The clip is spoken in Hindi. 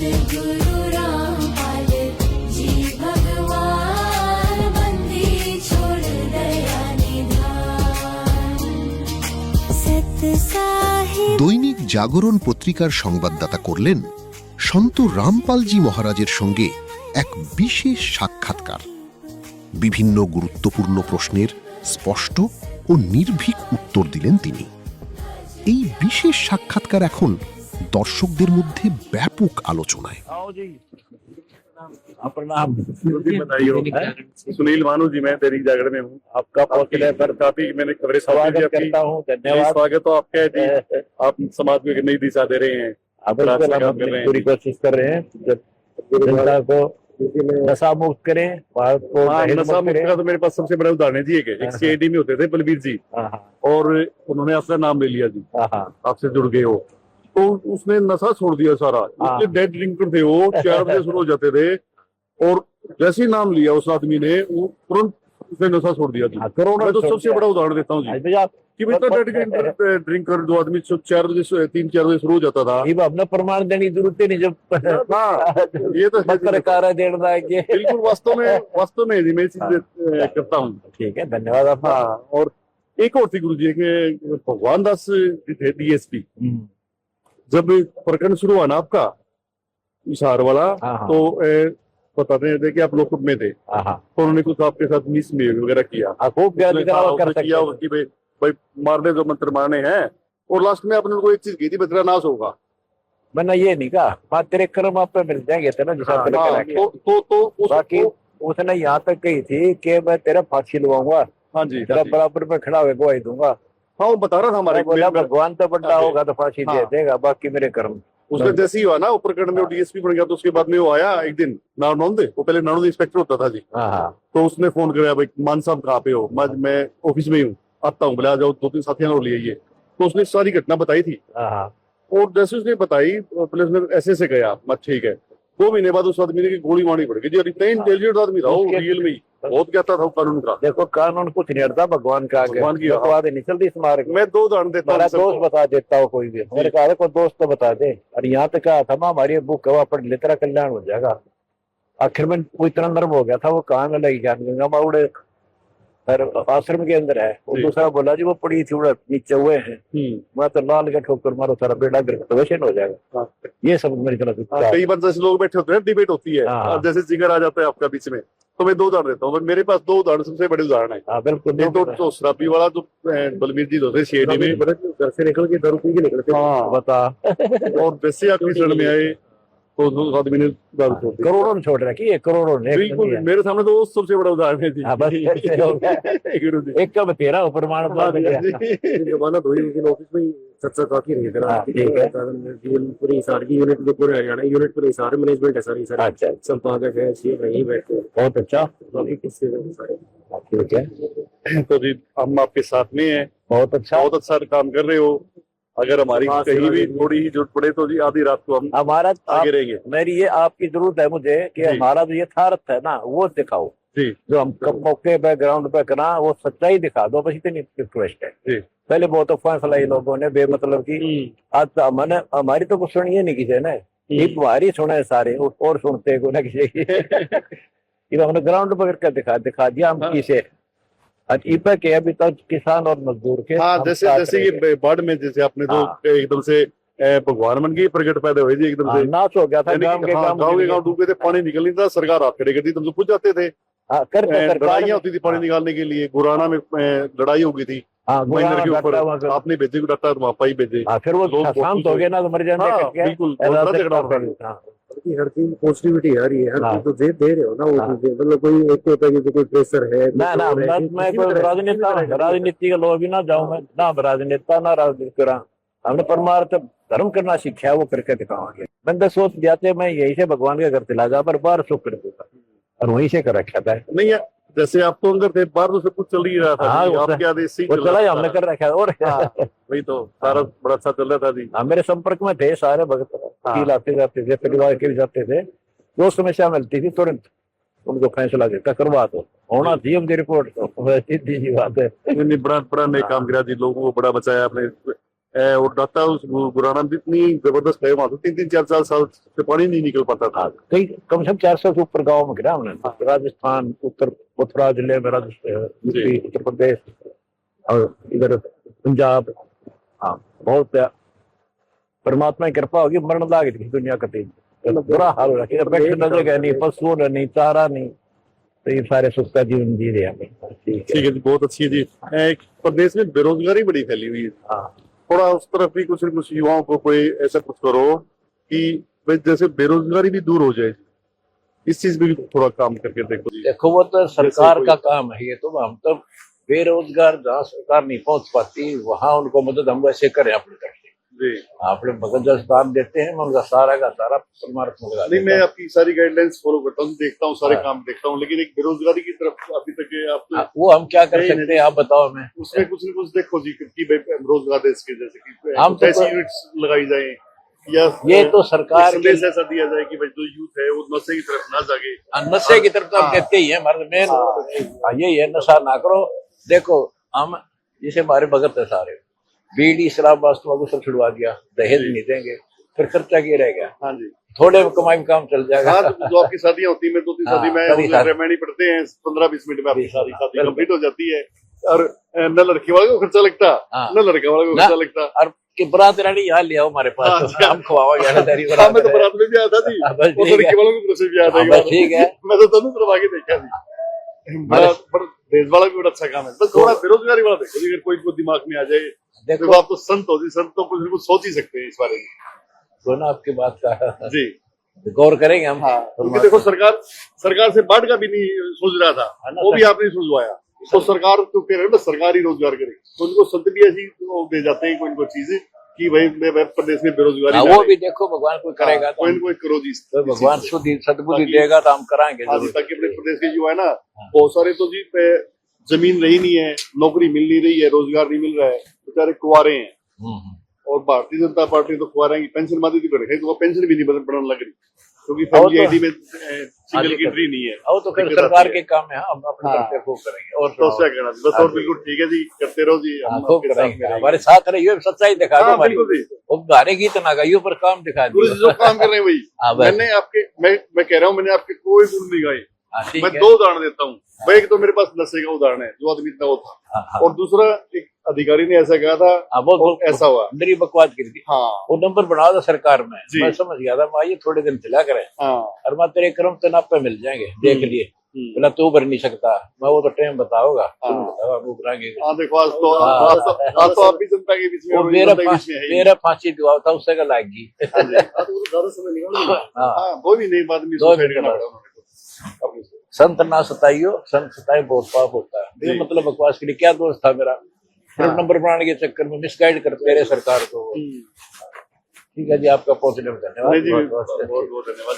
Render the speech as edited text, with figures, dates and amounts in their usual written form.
सतगुरु रामपाल जी भगवान, बंदी छोड़ दया निधान। सत साहिब দৈনিক জাগরণ পত্রিকার সংবাদদাতা করলেন সন্ত রামপালজি মহারাজের সঙ্গে এক বিশেষ সাক্ষাৎকার। বিভিন্ন গুরুত্বপূর্ণ প্রশ্নের স্পষ্ট ও নির্ভীক উত্তর দিলেন তিনি। এই বিশেষ সাক্ষাৎকার এখন দর্শকদের মধ্যে ব্যাপক আলোচনায়। प्रणाम बताइए। सुनील भानु जी, मैं दैनिक जागरण में हूँ। आपका बहुत काफी मैंने खबरें स्वागत करता हूँ, धन्यवाद। स्वागत हो आपका है जी। आप समाज में एक नई दिशा दे रहे हैं। आप अपनी पूरी कोशिश कर रहे हैं जनता को नशा मुक्त करें, भारत को नशा मुक्त का तो मेरे पास सबसे बड़ा उदाहरण है जी। एक सीआईडी में होते थे बलबीर जी, और उन्होंने आपका नाम ले लिया जी, आपसे जुड़ गए हो, तो उसने नशा छोड़ दिया सारा। डेड ड्रिंकर थे वो, 4 बजे शुरू हो जाते थे, और जैसे ही नाम लिया उस आदमी ने, वो तुरंत उसने नशा छोड़ दिया जी। मैं तो सबसे बड़ा उदाहरण देता हूँ जी कि डेड ड्रिंकर जो आदमी 4 बजे 3-4 बजे शुरू हो जाता था, अपना प्रमाण देने की जरूरत नहीं जब ये तो पत्रकार बिल्कुल वास्तव में जी मैं चीज करता हूँ। ठीक है, धन्यवाद आपका। और एक और थी गुरु जी के भगवान दास थे डीएसपी, जब प्रकरण शुरू हुआ ना आपका इशार वाला, तो बताते थे कि आप लोकअप में थे, तो उन्होंने कुछ आपके साथ मिसबिहेव वगैरह किया, कि भाई मारने जो मंत्र मारने हैं, और लास्ट में आपने उनको एक चीज की थी, तेरा नाश होगा। मैंने ये नहीं कहा, तेरे कर्म आप पे मिल जाएंगे ना, बाकी उसने यहाँ तक कही थी कि मैं तेरा फांसी लुआऊंगा। हाँ जी, तेरा बराबर में खड़ा हुए गवाही दूंगा। हाँ, वो बता रहा था हमारे, भगवान तो बड़ा होगा तो फांसी दे देगा, बाकी मेरे कर्म। उसका जैसे ही हुआ ना प्रकरण में डीएसपी बन गया, तो उसके बाद में वो आया एक दिन नारनौंदे, वो पहले नारनौंदे इंस्पेक्टर होता था जी, तो उसने फोन कराया, भाई मान साहब कहाँ पे हो? मैं ऑफिस में हूँ, आता हूँ, बोले आ जाओ, 2-3 साथियों और लिए ये। तो उसने सारी घटना बताई थी, और जैसे उसने बताई पुलिस ने ऐसे से गया, मैं ठीक है। 2 महीने बाद उस आदमी की गोली मारनी पड़ गई जी। इतना इंटेलिजेंट आदमी था वो, रियल में बहुत कहता था कानून का। देखो कानून कुछ नहीं हटता भगवान का, भगवान की बात नहीं चलती इस मार्ग। मैं 2 उदाहरण देता हूँ, दोस्त बता देता हूँ कोई भी, मेरे कहा कोई दोस्त तो बता दे। और यहाँ तक कहा था हमारी बुक कवा पढ़ ले, तेरा कल्याण हो जाएगा। आखिर में वो इतना नर्म हो गया था, वो कहाँ में लगी ज्ञान गंगा माउड़े आश्रम के अंदर है। वो दूसरा बोला जी वो पड़ी थी नीचे हुए हैं, मैं तो लाल के ठोकर मारो सारा बेड़ा गर्क हो जाएगा। ये सब मेरी तरफ कई बार जैसे लोग बैठे होते हैं, डिबेट होती है, और जैसे जिगर आ जाता है आपका बीच में, तो मैं 2 उदाहरण देता हूँ। मेरे पास 2 उदाहरण सबसे बड़े उदाहरण है। बिल्कुल। तो शराबी वाला जो बलबीर जी होते सीआईडी में, घर से निकल के दारू पी के निकलते, बता, और वैसे आपकी शरण में आए तो उस आदमी ने करोड़ों छोड़ रखी है, करोड़ों ने। बिल्कुल, मेरे सामने तो सबसे बड़ा उदाहरण है जी। एक का तेरा प्रमाण जमानत हुई लेकिन ऑफिस में चर्चा काफी रही पूरी हिसार की यूनिट के पूरे हरियाणा यूनिट पूरे हिसार मैनेजमेंट है सारी। अच्छा, संपादक है, सीएम यहीं बैठे, बहुत अच्छा। तो जी हम आपके साथ में हैं, बहुत अच्छा काम कर रहे हो। अगर हमारी कहीं भी थोड़ी ही जरूरत पड़े तो जी आधी रात को हम हमारा आगे रहेंगे। मेरी ये आपकी जरूरत है मुझे कि हमारा जो यथार्थ है ना वो दिखाओ जी, जो हम मौके पे ग्राउंड पे करा वो सच्चाई दिखा दो, बस इतनी रिक्वेस्ट है जी। पहले बहुत अफवाह फैलाई लोगों ने बेमतलब की, आज तो मैंने हमारी तो कुछ सुनिए नहीं किसी ने, तुम्हारी सुने सारे और सुनते को ना किसी की। हमने ग्राउंड पर करके दिखा दिया हम किसे के अभी तक किसान और मजदूर के। हाँ, जैसे ये बाढ़ में जैसे आपने तो एकदम से भगवान मन की प्रकट पैदा हुई थी, एकदम से नाश हो गया था, गांव के गांव डूबे थे, पानी निकल नहीं था, सरकार हाथ खड़े करती, तुम पूछ जाते थे, लड़ाइयाँ होती थी पानी निकालने के लिए। गुराना में लड़ाई हो गई थी के ऊपर, आपने भेजे डॉक्टर वहाँ ही भेजे, फिर वो शांत हो गया ना, तो मर जाने। बिल्कुल, हर चीज पॉजिटिविटी आ रही है, हर चीज तो दे रहे हो ना वो चीजें, मतलब कोई एक होता है कि कोई प्रेशर है ना। मैं कोई राजनीति का लोग भी ना जाऊँ, मैं ना राजनेता ना राजनीति करा। हमने परमार्थ धर्म करना सीखा है, वो करके दिखावांगे। मैंने सोच दिया था मैं यही से भगवान के घर चला जा, पर बाहर सुख कर देता और वहीं से कर रखा था। नहीं है, जैसे आप तो अंदर थे, बाहर तो सब कुछ चल ही रहा था। आपके आदेश चला ही हमने कर रखा है, और वही तो सारा बड़ा अच्छा चल रहा था जी। मेरे संपर्क में थे सारे भगत, आते जाते थे, परिवार के भी जाते थे, जो समस्या मिलती थी तुरंत उनको फैसला देता, करवा दो, होना थी उनकी रिपोर्ट। तो सीधी बात है, बड़ा नेक काम किया जी, लोगों को बड़ा बचाया आपने। और दाता उस गुराना में इतनी जबरदस्त है, वहां से 3-4 से पानी नहीं निकल पाता था। कई कम से कम 400 से ऊपर गाँव में गिरा हमने। राजस्थान, उत्तर मथुरा जिले में, यूपी, उत्तर प्रदेश और इधर पंजाब। हाँ, बहुत परमात्मा की कृपा होगी, मरण लाग थी दुनिया का तीन बुरा हाल हो रहा है। नजर नहीं, पशुओं ने नहीं, चारा नहीं, तो ये सारे सुखता जीवन जी रहे हैं। ठीक है जी, बहुत अच्छी है जी। एक प्रदेश में बेरोजगारी बड़ी फैली हुई है, हाँ, थोड़ा उस तरफ भी कुछ न कुछ युवाओं को कोई ऐसा कुछ करो कि भाई जैसे बेरोजगारी भी दूर हो जाए, इस चीज में भी थोड़ा काम करके देखो जी। देखो वो तो सरकार का काम है। ये तो हम तो बेरोजगार जहाँ सरकार नहीं पहुंच पाती वहां उनको मदद हम वैसे करें अपनी तरफ से। जी आप लोग मदद जैसे काम देते हैं, मैं उनका सारा का सारा परमार्थ लगा नहीं, मैं आपकी सारी गाइडलाइंस फॉलो करता हूँ, देखता हूँ, सारे हाँ। काम देखता हूँ, लेकिन एक बेरोजगारी की तरफ अभी तक आप वो हम क्या कर नहीं, सकते हैं, आप बताओ हमें। उसमें कुछ न कुछ देखो जी कि भाई रोजगार देश के जैसे कि हम तो ऐसी यूनिट्स लगाई जाए, या ये तो सरकार एक संदेश ऐसा दिया जाए कि भाई जो यूथ है वो नशे की तरफ ना जागे। नशे की तरफ तो हम कहते ही है, हमारे मेन यही है, नशा ना करो। देखो हम जैसे हमारे भगत है सारे, बीड़ी शराब वास्तव को सब छुड़वा दिया, दहेज नहीं देंगे, फिर खर्चा क्या रह गया। हाँ जी, थोड़े में कमाई में काम चल जाएगा। हाँ, तो जो आपकी शादियां होती है, 2-3 शादी में कभी शादी। रेमेडी पढ़ते हैं, 15-20 मिनट में आपकी सारी शादी बिल्कुल। कंप्लीट हो जाती है, और न लड़की वाले को खर्चा लगता, हाँ। न लड़का वाले को ना। खर्चा लगता। और कि बरात रानी यहाँ ले आओ हमारे पास, हाँ, तो हम खवाओगे। हाँ, मैं तो बारात में भी आया था जी, हाँ, बस और ठीक लड़की है। वालों को तरफ से भी आया था हाँ, एक बस बार। ठीक है। मैं तो दोनों तरफ आके देखा जी, पर देश वाला भी बड़ा अच्छा काम है, बस थोड़ा बेरोजगारी वाला देखो जी, अगर कोई को दिमाग में आ जाए। देखो देखो आप तो संत हो जी, संत तो कुछ न कुछ सोच ही सकते हैं इस बारे में तो ना आपकी बात का जी। गौर करेंगे हम। क्योंकि देखो सरकार से बाढ़ का भी नहीं सोच रहा था, है ना, वो भी आपने सुझवाया, तो सरकार तो कह रहे हैं ना सरकारी रोजगार करे, तो उनको संत भी ऐसी वो दे जाते हैं कोई इनको चीजें कि भाई मैं प्रदेश में बेरोजगारी हाँ, ना वो रहे। भी देखो भगवान कोई करेगा तो कोई न कोई करो जी, तो भगवान शुद्धि सद्बुद्धि ताकि- देगा तो हम कराएंगे हाँ जी, जरूर। ताकि अपने प्रदेश के युवा है ना, बहुत सारे तो जी जमीन रही नहीं है, नौकरी मिल नहीं रही है, रोजगार नहीं मिल रहा है, बेचारे कुंवारे हैं। और भारतीय जनता पार्टी तो कुंवारे की पेंशन मादी थी, तो वो पेंशन भी नहीं बढ़ने लग रही, क्योंकि फैमिली आईडी में सिंगल एंट्री नहीं है। और तो फिर दिक्कत सरकार आती के है। काम है, हम अपने हाँ। करते खूब करेंगे। और तो सुनाओ। क्या कहना, बस और बिल्कुल ठीक है जी, करते रहो जी, हाँ, हम खूब आपके साथ करेंगे, में रहेंगे। हमारे साथ रहिए, सच्चाई दिखा दो हाँ, हमारी। बिल्कुल जी, वो गारे गीत ना गाइयो पर काम दिखा गुरु जी जो दियो। काम कर रहे हैं वही हाँ, बस। मैंने आपके, मैं कह रहा हूँ, मैंने आपके कोई गुण नहीं गाए। हाँ, ठीक मैं है। 2 उदाहरण देता हूँ। भाई एक तो मेरे पास नशे का उदाहरण है, जो आदमी इतना वो था, हाँ, हाँ। और दूसरा एक अधिकारी ने ऐसा कहा था, हाँ, वो और ऐसा हुआ। मेरी बकवास की थी। हाँ वो नंबर बढ़ा दो सरकार में, जी। मैं समझ गया था, माँ ये थोड़े दिन चला करे हाँ और मैं तेरे क्रम तनाव पे मिल जाएंगे, देख लिए। बोला तू भर नहीं सकता, मैं वो तो टाइम बताओगा, तुम हाँ। बताओ, वो कराएंगे। हाँ, देखो आज तो हाँ। आज तो आप भी जनता के बीच में वो हो, मेरा जनता के बीच में है ही। मेरा फांसी दुआ था, उससे का लागी। हाँ जी, हाँ, तो वो ज्यादा समय निकाल लो। हाँ, हाँ, वो भी नहीं, बाद में 2 सुसाइड मिनट करना बाद। पड़ा उन्होंने को, अपने से। संत ना सताइयो, संत सताए बहुत पाप होता है। ये जी। मतलब बकवास के लिए क्या दोष था मेरा, फिर हाँ। नंबर बनाने के चक्कर में मिसगाइड करते रहे सरकार को। ठीक है जी, आपका पहुंचने में धन्यवाद। नहीं जी, बहुत- बहुत- बहुत बहुत धन्यवाद।